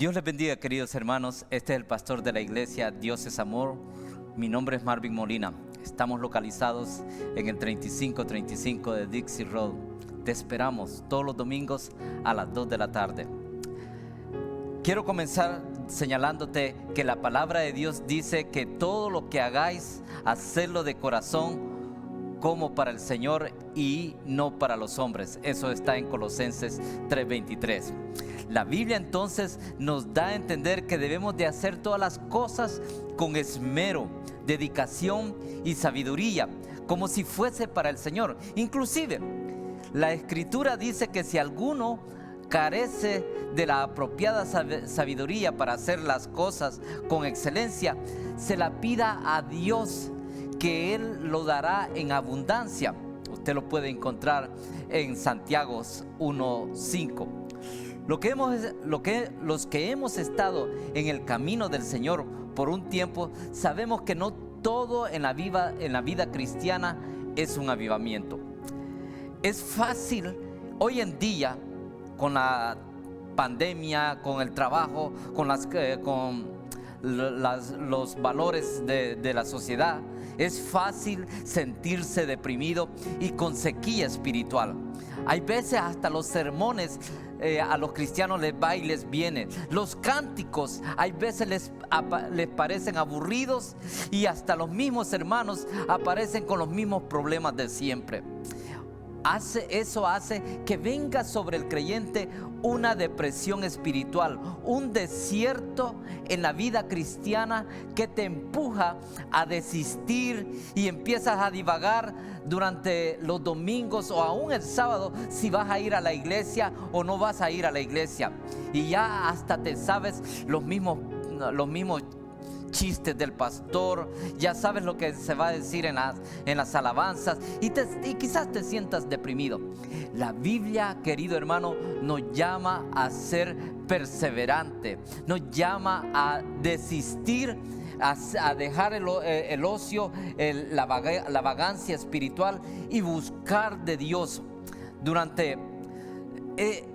Dios les bendiga, queridos hermanos. Este es el pastor de la iglesia Dios es Amor. Mi nombre es Marvin Molina. Estamos localizados en el 3535 de Dixie Road. Te esperamos todos los domingos a las 2 de la tarde. Quiero comenzar señalándote que la palabra de Dios dice que todo lo que hagáis, hacedlo de corazón como para el Señor y no para los hombres. Eso está en Colosenses 3:23. La Biblia entonces nos da a entender que debemos de hacer todas las cosas con esmero, dedicación y sabiduría, como si fuese para el Señor. Inclusive, la Escritura dice que si alguno carece de la apropiada sabiduría para hacer las cosas con excelencia, se la pida a Dios, que Él lo dará en abundancia. Usted lo puede encontrar en Santiago 1:5. Los que hemos estado en el camino del Señor por un tiempo, sabemos que no todo en la vida cristiana es un avivamiento. Es fácil hoy en día, con la pandemia, con el trabajo, con los valores de la sociedad, es fácil sentirse deprimido y con sequía espiritual. Hay veces hasta los sermones a los cristianos les va y les viene. Los cánticos hay veces les parecen aburridos, y hasta los mismos hermanos aparecen con los mismos problemas de siempre. Eso hace que venga sobre el creyente una depresión espiritual, un desierto en la vida cristiana que te empuja a desistir y empiezas a divagar durante los domingos o aún el sábado, si vas a ir a la iglesia o no vas a ir a la iglesia. Y ya hasta te sabes los mismos chistes del pastor, ya sabes lo que se va a decir en las alabanzas, y quizás te sientas deprimido. La Biblia, querido hermano, nos llama a ser perseverante, nos llama a desistir, a dejar el ocio, la vagancia espiritual y buscar de Dios. Durante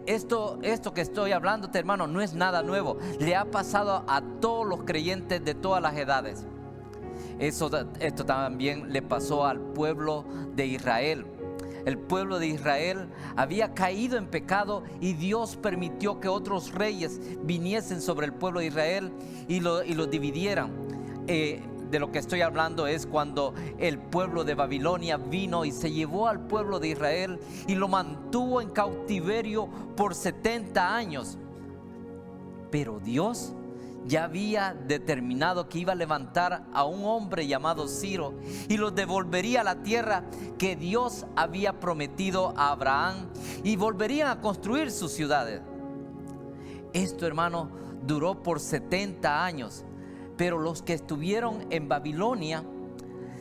esto que estoy hablándote, hermano, no es nada nuevo. Le ha pasado a todos los creyentes de todas las edades. Esto también le pasó al pueblo de Israel. El pueblo de Israel había caído en pecado y Dios permitió que otros reyes viniesen sobre el pueblo de Israel y lo dividieran. De lo que estoy hablando es cuando el pueblo de Babilonia vino y se llevó al pueblo de Israel y lo mantuvo en cautiverio por 70 años. Pero Dios ya había determinado que iba a levantar a un hombre llamado Ciro y los devolvería a la tierra que Dios había prometido a Abraham, y volverían a construir sus ciudades. Esto, hermano, duró por 70 años. Pero los que estuvieron en Babilonia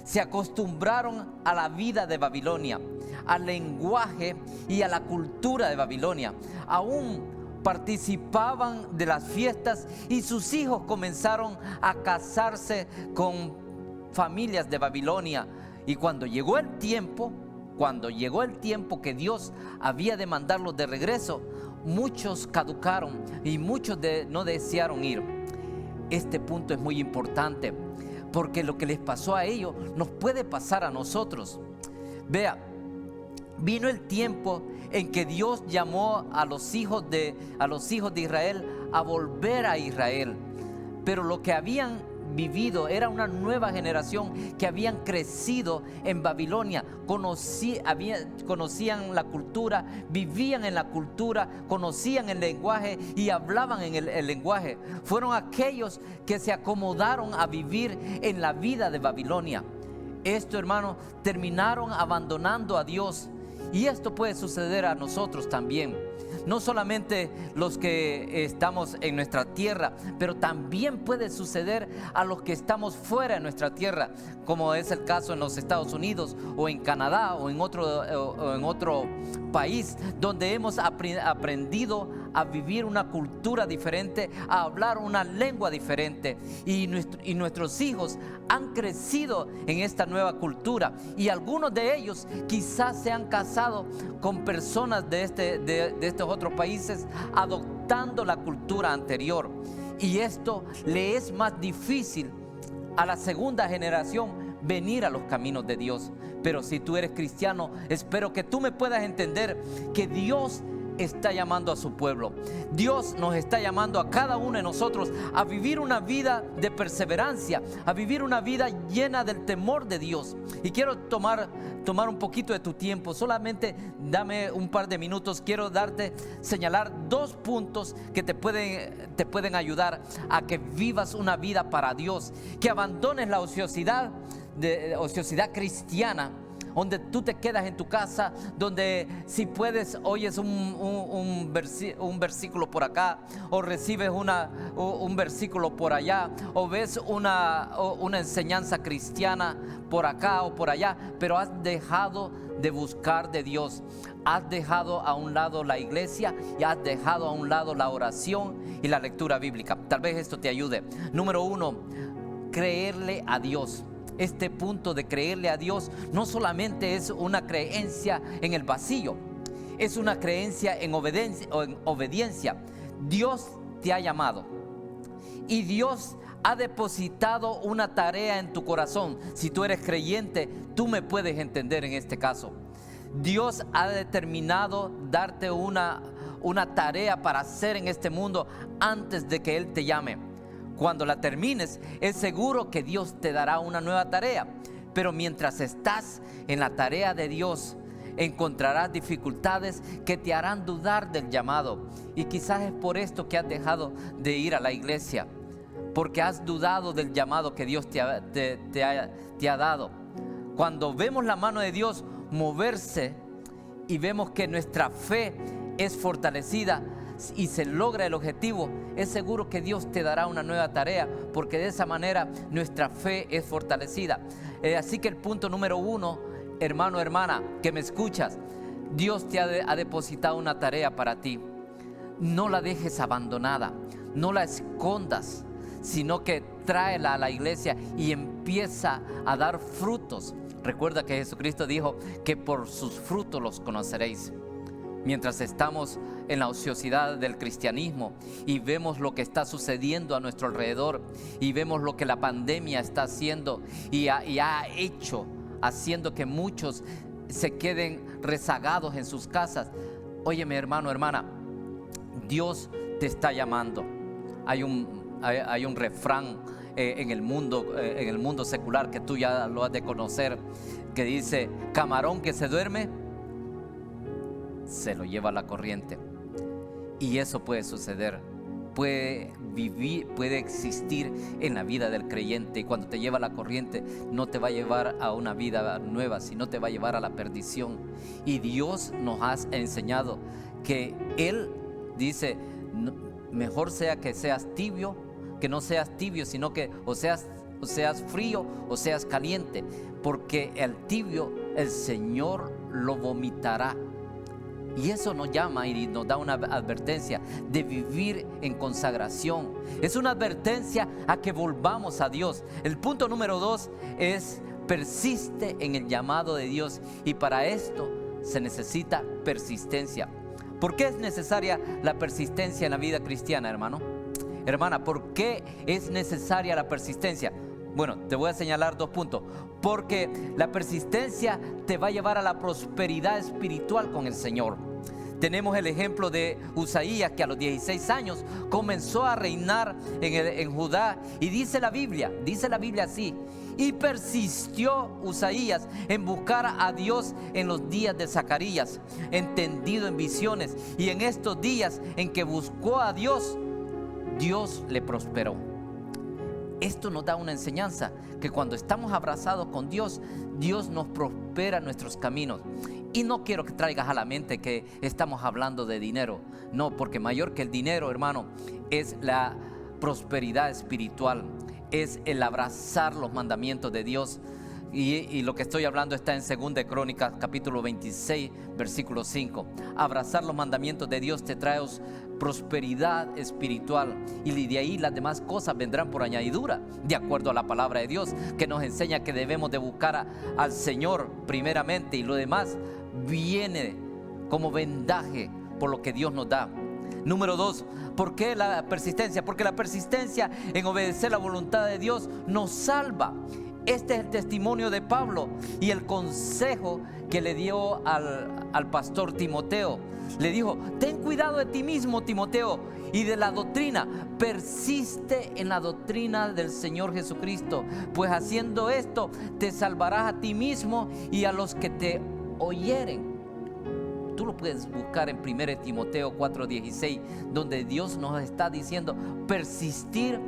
se acostumbraron a la vida de Babilonia, al lenguaje y a la cultura de Babilonia. Aún participaban de las fiestas y sus hijos comenzaron a casarse con familias de Babilonia. Y cuando llegó el tiempo que Dios había de mandarlos de regreso, muchos caducaron y muchos no desearon ir. Este punto es muy importante, porque lo que les pasó a ellos nos puede pasar a nosotros. Vea, vino el tiempo en que Dios llamó a los hijos de Israel a volver a Israel, pero lo que habían vivido era una nueva generación que habían crecido en Babilonia, conocían la cultura, vivían en la cultura, conocían el lenguaje y hablaban en el lenguaje. Fueron aquellos que se acomodaron a vivir en la vida de Babilonia. Esto, hermano, terminaron abandonando a Dios, y esto puede suceder a nosotros también. No solamente los que estamos en nuestra tierra, pero también puede suceder a los que estamos fuera de nuestra tierra, como es el caso en los Estados Unidos o en Canadá o en otro país, donde hemos aprendido a vivir una cultura diferente, a hablar una lengua diferente, y nuestros hijos han crecido en esta nueva cultura, y algunos de ellos quizás se han casado con personas de estos otros países, adoptados adoptando la cultura anterior. Y esto le es más difícil a la segunda generación venir a los caminos de Dios. Pero si tú eres cristiano, espero que tú me puedas entender que Dios está llamando a su pueblo. Dios nos está llamando a cada uno de nosotros a vivir una vida de perseverancia, a vivir una vida llena del temor de Dios. Y quiero tomar un poquito de tu tiempo, solamente dame un par de minutos. Quiero señalar 2 puntos que te pueden ayudar a que vivas una vida para Dios, que abandones la ociosidad cristiana, donde tú te quedas en tu casa, donde si puedes oyes un versículo por acá, o recibes un versículo por allá, o ves una enseñanza cristiana por acá o por allá, pero has dejado de buscar de Dios. Has dejado a un lado la iglesia y has dejado a un lado la oración y la lectura bíblica. Tal vez esto te ayude. Número 1, creerle a Dios. Este punto de creerle a Dios no solamente es una creencia en el vacío, es una creencia en obediencia. Dios te ha llamado y Dios ha depositado una tarea en tu corazón. Si tú eres creyente, tú me puedes entender en este caso. Dios ha determinado darte una tarea para hacer en este mundo antes de que Él te llame. Cuando la termines, es seguro que Dios te dará una nueva tarea. Pero mientras estás en la tarea de Dios, encontrarás dificultades que te harán dudar del llamado. Y quizás es por esto que has dejado de ir a la iglesia, porque has dudado del llamado que Dios te ha dado. Cuando vemos la mano de Dios moverse y vemos que nuestra fe es fortalecida y se logra el objetivo, es seguro que Dios te dará una nueva tarea, porque de esa manera nuestra fe es fortalecida. Así que el punto número 1, hermano, hermana, que me escuchas, Dios te ha depositado una tarea para ti. No la dejes abandonada, no la escondas, sino que tráela a la iglesia y empieza a dar frutos. Recuerda que Jesucristo dijo que por sus frutos los conoceréis. Mientras estamos en la ociosidad del cristianismo y vemos lo que está sucediendo a nuestro alrededor y vemos lo que la pandemia está haciendo y ha hecho, haciendo que muchos se queden rezagados en sus casas. Óyeme, hermano, hermana, Dios te está llamando. Hay un refrán en el mundo secular que tú ya lo has de conocer, que dice: camarón que se duerme se lo lleva la corriente. Y eso puede suceder, puede existir en la vida del creyente. Y cuando te lleva la corriente, no te va a llevar a una vida nueva, sino te va a llevar a la perdición. Y Dios nos ha enseñado que Él dice: mejor sea que seas tibio, que no seas tibio, sino que o seas frío o seas caliente, porque el tibio el Señor lo vomitará. Y eso nos llama y nos da una advertencia de vivir en consagración. Es una advertencia a que volvamos a Dios. El punto número 2 es: persiste en el llamado de Dios. Y para esto se necesita persistencia. ¿Por qué es necesaria la persistencia en la vida cristiana, hermano? Hermana, ¿por qué es necesaria la persistencia? Bueno, te voy a señalar 2 puntos. Porque la persistencia te va a llevar a la prosperidad espiritual con el Señor. Tenemos el ejemplo de Usaías, que a los 16 años comenzó a reinar en Judá. Y dice la Biblia así: y persistió Usaías en buscar a Dios en los días de Zacarías, entendido en visiones. Y en estos días en que buscó a Dios, Dios le prosperó. Esto nos da una enseñanza, que cuando estamos abrazados con Dios, Dios nos prospera nuestros caminos. Y no quiero que traigas a la mente que estamos hablando de dinero. No, porque mayor que el dinero, hermano, es la prosperidad espiritual, es el abrazar los mandamientos de Dios. Y lo que estoy hablando está en 2 Crónicas capítulo 26 versículo 5. Abrazar los mandamientos de Dios te trae prosperidad espiritual, y de ahí las demás cosas vendrán por añadidura, de acuerdo a la palabra de Dios, que nos enseña que debemos de buscar al Señor primeramente, y lo demás viene como vendaje por lo que Dios nos da. Número 2, ¿por qué la persistencia? Porque la persistencia en obedecer la voluntad de Dios nos salva. Este es el testimonio de Pablo y el consejo que le dio al pastor Timoteo. Le dijo: ten cuidado de ti mismo, Timoteo, y de la doctrina. Persiste en la doctrina del Señor Jesucristo, pues haciendo esto te salvarás a ti mismo y a los que te oyeren. Tú lo puedes buscar en 1 Timoteo 4:16, donde Dios nos está diciendo persistir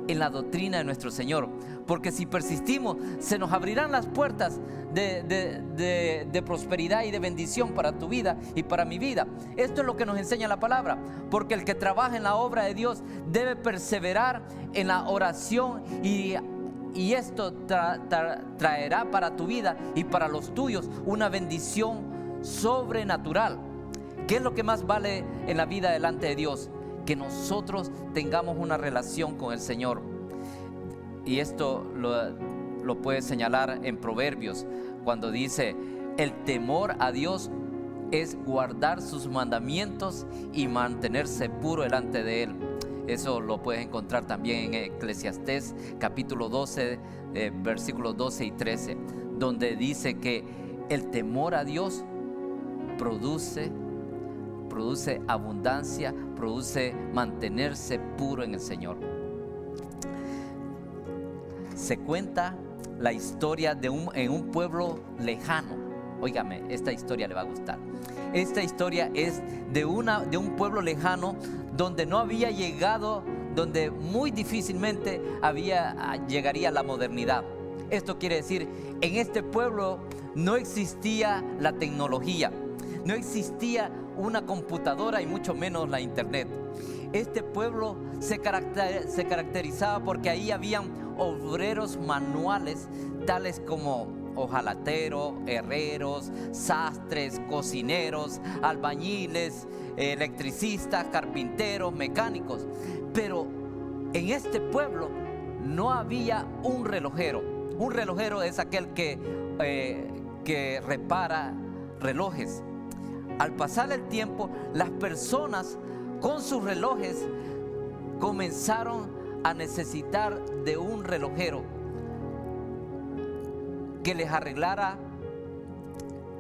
en la doctrina de nuestro Señor. Porque si persistimos, se nos abrirán las puertas de prosperidad y de bendición para tu vida y para mi vida. Esto es lo que nos enseña la palabra. Porque el que trabaja en la obra de Dios debe perseverar en la oración, y esto traerá para tu vida y para los tuyos una bendición sobrenatural. ¿Qué es lo que más vale en la vida delante de Dios? Que nosotros tengamos una relación con el Señor. Y esto lo puedes señalar en Proverbios, cuando dice: el temor a Dios es guardar sus mandamientos y mantenerse puro delante de Él. Eso lo puedes encontrar también en Eclesiastés capítulo 12, versículos 12 y 13, donde dice que el temor a Dios produce abundancia, produce mantenerse puro en el Señor. Se cuenta la historia en un pueblo lejano. Óigame, esta historia le va a gustar. Esta historia es de un pueblo lejano donde no había llegado, donde muy difícilmente llegaría la modernidad. Esto quiere decir, en este pueblo no existía la tecnología, no existía una computadora y mucho menos la internet. Este pueblo se caracterizaba porque ahí habían obreros manuales, tales como hojalateros, herreros, sastres, cocineros, albañiles, electricistas, carpinteros, mecánicos. Pero en este pueblo no había un relojero. Un relojero es aquel que repara relojes. Al pasar el tiempo, las personas con sus relojes comenzaron a necesitar de un relojero que les arreglara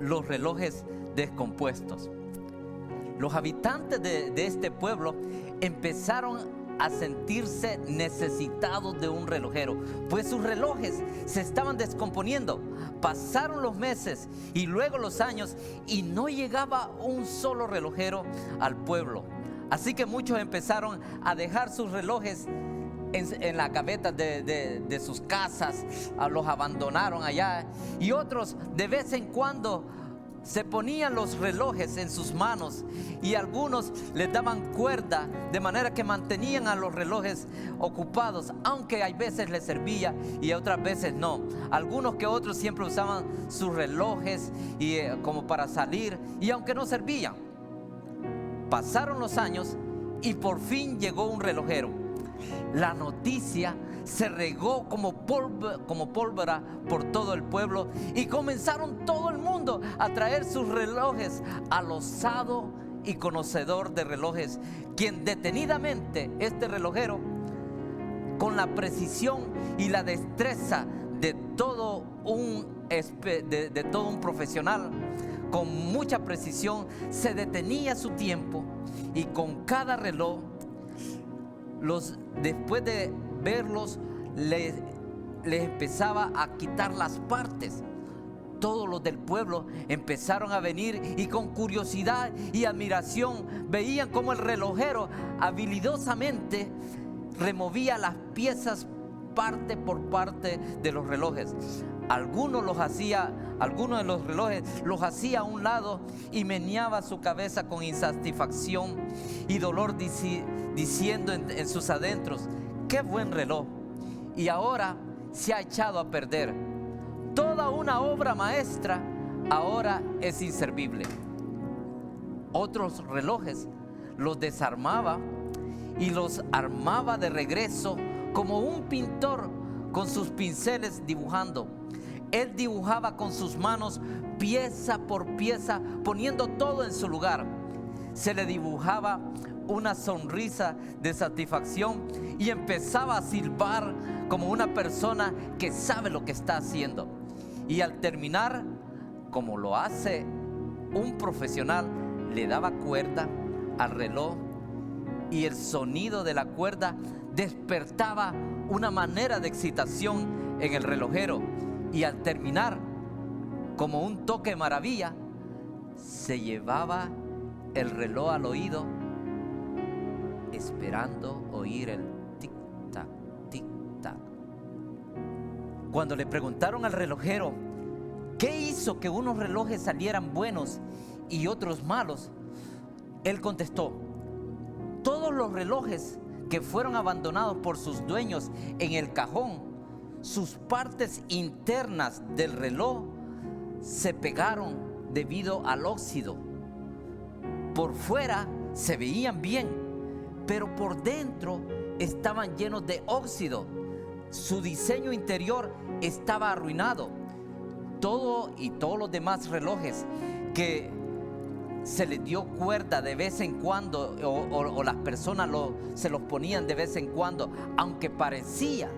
los relojes descompuestos. Los habitantes de este pueblo empezaron a sentirse necesitados de un relojero, pues sus relojes se estaban descomponiendo. Pasaron los meses y luego los años y no llegaba un solo relojero al pueblo. Así que muchos empezaron a dejar sus relojes en la gaveta de sus casas, los abandonaron allá, y otros de vez en cuando se ponían los relojes en sus manos, y algunos les daban cuerda de manera que mantenían a los relojes ocupados, aunque hay veces les servía y otras veces no. Algunos que otros siempre usaban sus relojes como para salir, y aunque no servían. Pasaron los años y por fin llegó un relojero. La noticia se regó como pólvora por todo el pueblo, y comenzaron todo el mundo a traer sus relojes al osado y conocedor de relojes, quien detenidamente, este relojero, con la precisión y la destreza de todo un profesional, con mucha precisión, se detenía su tiempo, y con cada reloj, después de verlos, les empezaba a quitar las partes. Todos los del pueblo empezaron a venir, y con curiosidad y admiración veían cómo el relojero habilidosamente removía las piezas parte por parte de los relojes. Algunos de los relojes los hacía a un lado y meneaba su cabeza con insatisfacción y dolor, diciendo en sus adentros: qué buen reloj, y ahora se ha echado a perder. Toda una obra maestra ahora es inservible. Otros relojes los desarmaba y los armaba de regreso, como un pintor con sus pinceles dibujando. Él dibujaba con sus manos pieza por pieza, poniendo todo en su lugar. Se le dibujaba una sonrisa de satisfacción y empezaba a silbar como una persona que sabe lo que está haciendo. Y al terminar, como lo hace un profesional, le daba cuerda al reloj y el sonido de la cuerda despertaba una manera de excitación en el relojero. Y al terminar, como un toque de maravilla, se llevaba el reloj al oído, esperando oír el tic-tac, tic-tac. Cuando le preguntaron al relojero qué hizo que unos relojes salieran buenos y otros malos, él contestó: todos los relojes que fueron abandonados por sus dueños en el cajón, sus partes internas del reloj se pegaron debido al óxido. Por fuera se veían bien, pero por dentro estaban llenos de óxido. Su diseño interior estaba arruinado. Todos los demás relojes que se les dio cuerda de vez en cuando o las personas se los ponían de vez en cuando, aunque parecía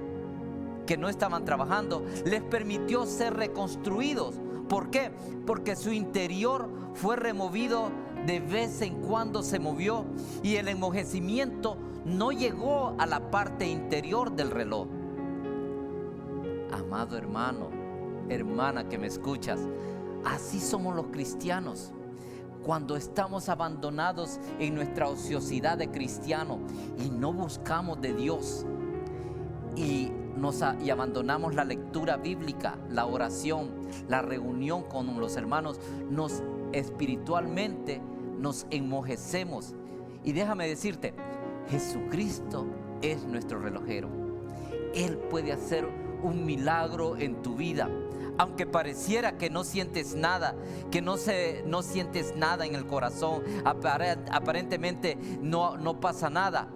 que no estaban trabajando, les permitió ser reconstruidos. ¿Por qué? Porque su interior fue removido, de vez en cuando se movió y el enmojecimiento no llegó a la parte interior del reloj. Amado hermano, hermana que me escuchas, así somos los cristianos. Cuando estamos abandonados en nuestra ociosidad de cristiano y no buscamos de Dios y abandonamos la lectura bíblica, la oración, la reunión con los hermanos, espiritualmente nos enmojecemos. Y déjame decirte, Jesucristo es nuestro relojero. Él puede hacer un milagro en tu vida. Aunque pareciera que no sientes nada, que no sientes nada en el corazón, aparentemente no pasa nada,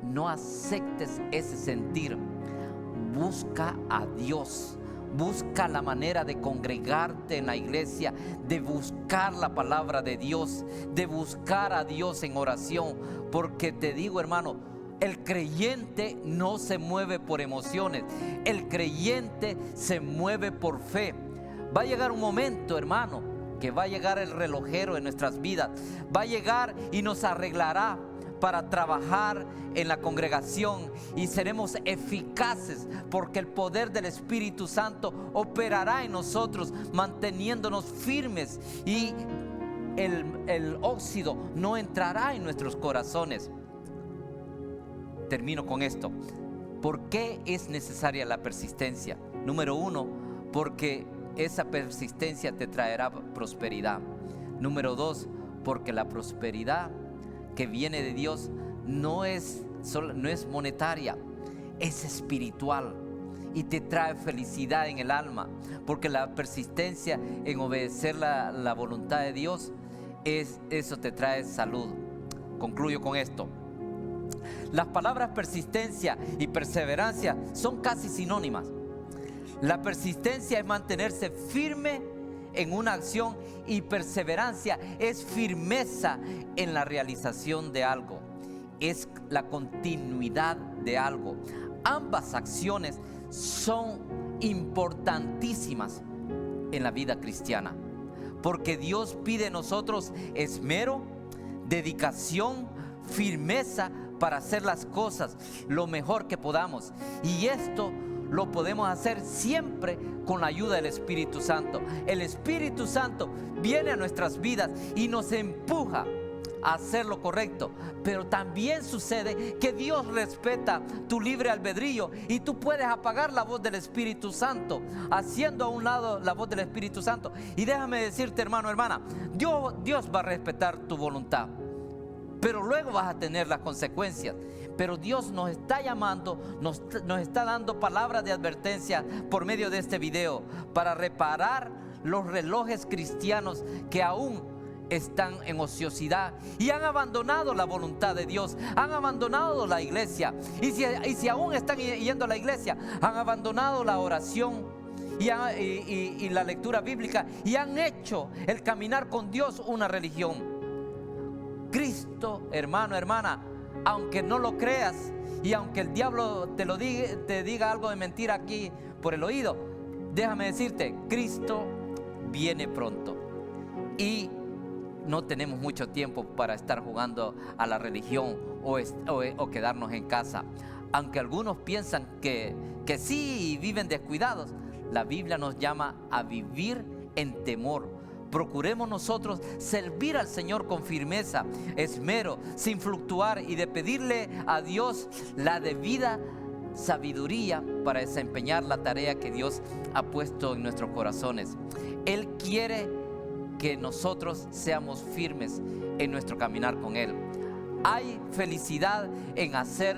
no aceptes ese sentir. Busca a Dios. Busca la manera de congregarte en la iglesia, de buscar la palabra de Dios, de buscar a Dios en oración. Porque te digo, hermano, el creyente no se mueve por emociones, el creyente se mueve por fe. Va a llegar un momento, hermano, que va a llegar el relojero en nuestras vidas. Va a llegar y nos arreglará para trabajar en la congregación y seremos eficaces, porque el poder del Espíritu Santo operará en nosotros, manteniéndonos firmes, y el óxido no entrará en nuestros corazones. Termino con esto. ¿Por qué es necesaria la persistencia? Número 1, porque esa persistencia te traerá prosperidad. Número 2, porque la prosperidad que viene de Dios no es monetaria, es espiritual y te trae felicidad en el alma, porque la persistencia en obedecer la voluntad de Dios, eso te trae salud. Concluyo con esto. Las palabras persistencia y perseverancia son casi sinónimas. La persistencia es mantenerse firme en una acción y perseverancia es firmeza en la realización de algo. Es la continuidad de algo. Ambas acciones son importantísimas en la vida cristiana, porque Dios pide de nosotros esmero, dedicación, firmeza para hacer las cosas lo mejor que podamos. Y esto lo podemos hacer siempre con la ayuda del Espíritu Santo. El Espíritu Santo viene a nuestras vidas y nos empuja a hacer lo correcto. Pero también sucede que Dios respeta tu libre albedrío y tú puedes apagar la voz del Espíritu Santo, haciendo a un lado la voz del Espíritu Santo. Y déjame decirte, hermano, hermana, Dios va a respetar tu voluntad, pero luego vas a tener las consecuencias. Pero Dios nos está llamando, nos está dando palabras de advertencia por medio de este video para reparar los relojes cristianos que aún están en ociosidad y han abandonado la voluntad de Dios, han abandonado la iglesia. Y si aún están yendo a la iglesia, han abandonado la oración y la lectura bíblica y han hecho el caminar con Dios una religión. Cristo, hermano, hermana, aunque no lo creas y aunque el diablo te diga algo de mentira aquí por el oído, déjame decirte, Cristo viene pronto. Y no tenemos mucho tiempo para estar jugando a la religión o quedarnos en casa. Aunque algunos piensan que sí y viven descuidados, la Biblia nos llama a vivir en temor. Procuremos nosotros servir al Señor con firmeza, esmero, sin fluctuar, y de pedirle a Dios la debida sabiduría para desempeñar la tarea que Dios ha puesto en nuestros corazones. Él quiere que nosotros seamos firmes en nuestro caminar con Él. Hay felicidad en hacer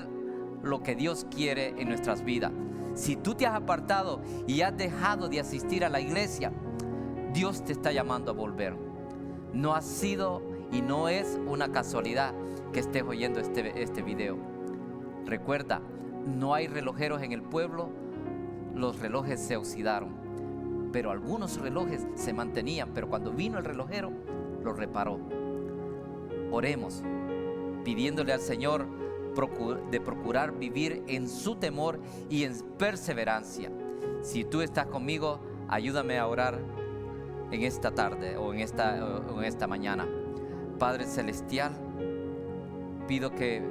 lo que Dios quiere en nuestras vidas. Si tú te has apartado y has dejado de asistir a la iglesia, Dios te está llamando a volver. No ha sido y no es una casualidad que estés oyendo este video. Recuerda, no hay relojeros en el pueblo. Los relojes se oxidaron, pero algunos relojes se mantenían, pero cuando vino el relojero, lo reparó. Oremos, pidiéndole al Señor de procurar vivir en su temor y en perseverancia. Si tú estás conmigo, ayúdame a orar en esta tarde o en esta mañana. Padre Celestial, pido que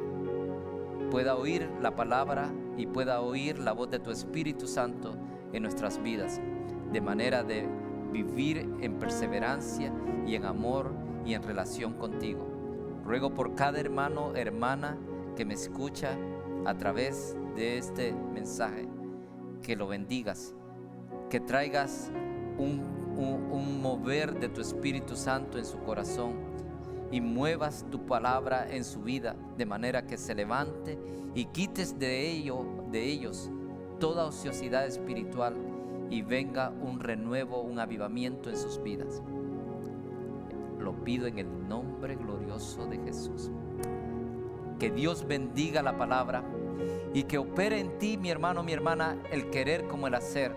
pueda oír la palabra y pueda oír la voz de tu Espíritu Santo en nuestras vidas, de manera de vivir en perseverancia y en amor y en relación contigo. Ruego por cada hermano, hermana que me escucha a través de este mensaje, que lo bendigas, que traigas un mover de tu Espíritu Santo en su corazón y muevas tu palabra en su vida, de manera que se levante y quites de ellos toda ociosidad espiritual y venga un renuevo, un avivamiento en sus vidas. Lo pido en el nombre glorioso de Jesús. Que Dios bendiga la palabra y que opere en ti, mi hermano, mi hermana, el querer como el hacer.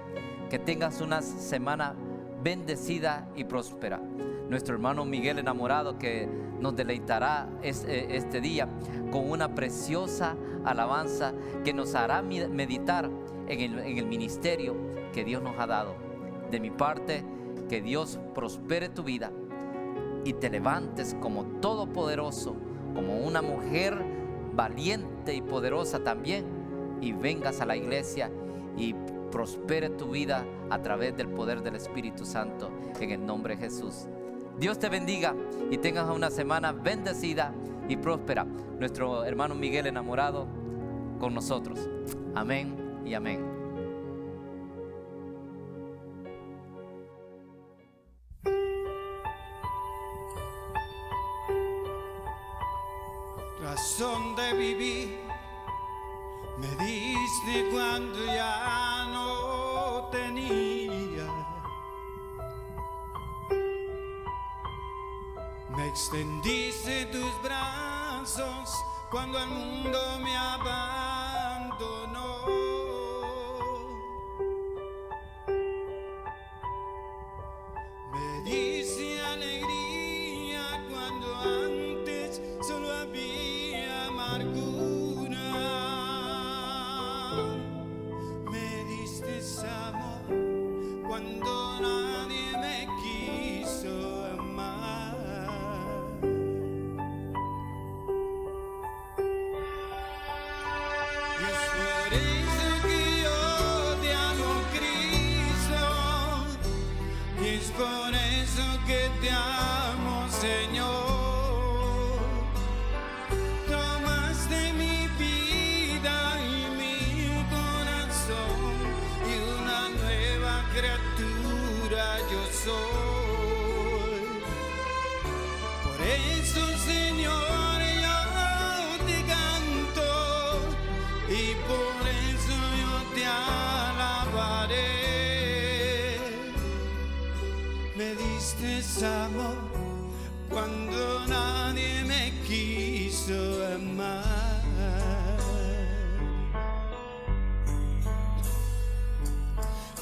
Que tengas una semana bendecida y próspera. Nuestro hermano Miguel Enamorado, que nos deleitará este día con una preciosa alabanza que nos hará meditar en el ministerio que Dios nos ha dado. De mi parte, que Dios prospere tu vida y te levantes como todopoderoso, como una mujer valiente y poderosa también, y vengas a la iglesia y prospere tu vida a través del poder del Espíritu Santo, en el nombre de Jesús. Dios te bendiga y tengas una semana bendecida y próspera. Nuestro hermano Miguel Enamorado con nosotros. Amén y amén. Razón de vivir me diste cuando ya no tenía. Me extendiste tus brazos cuando el mundo me abandonó. Me diste alegría cuando antes solo había amargura. Me diste amor cuando nadie me quiso amar. Y es por eso que yo te amo, Cristo. Y es por eso que te amo, Señor. Tomaste mi vida y mi corazón, y una nueva criatura yo soy. Por eso, Señor, yo te canto, y por eso yo te alabaré. Me diste amor cuando nadie me quiso amar.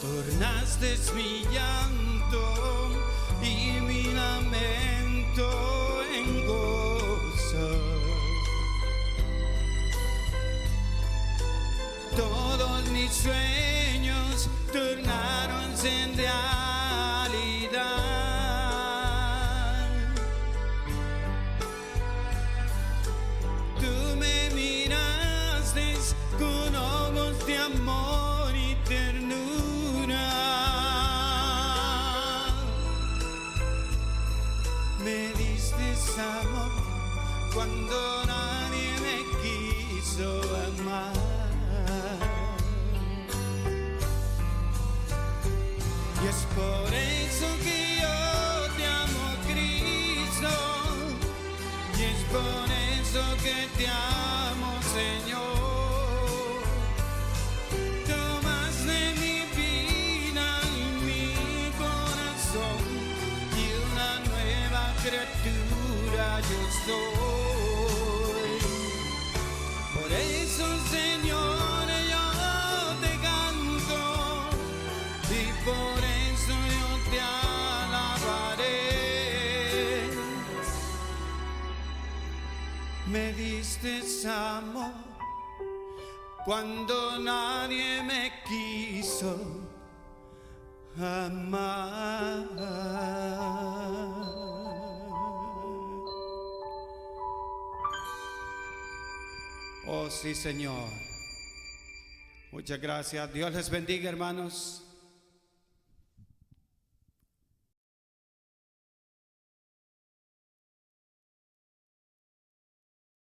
Tornaste mi llanto y mi lamento en gozo. sueños tornaronse en realidad. Tú me miraste con ojos de amor y ternura. Me diste amor cuando nadie me quiso amar. Y es por eso que yo te amo, Cristo. Y es por eso que te amo, Señor. Tomas de mi vida y mi corazón, y una nueva criatura yo soy. Por eso, Señor, yo te canto, y por eso yo te alabaré. Me diste amor cuando nadie me quiso amar. Oh sí, Señor. Muchas gracias. Dios les bendiga, hermanos.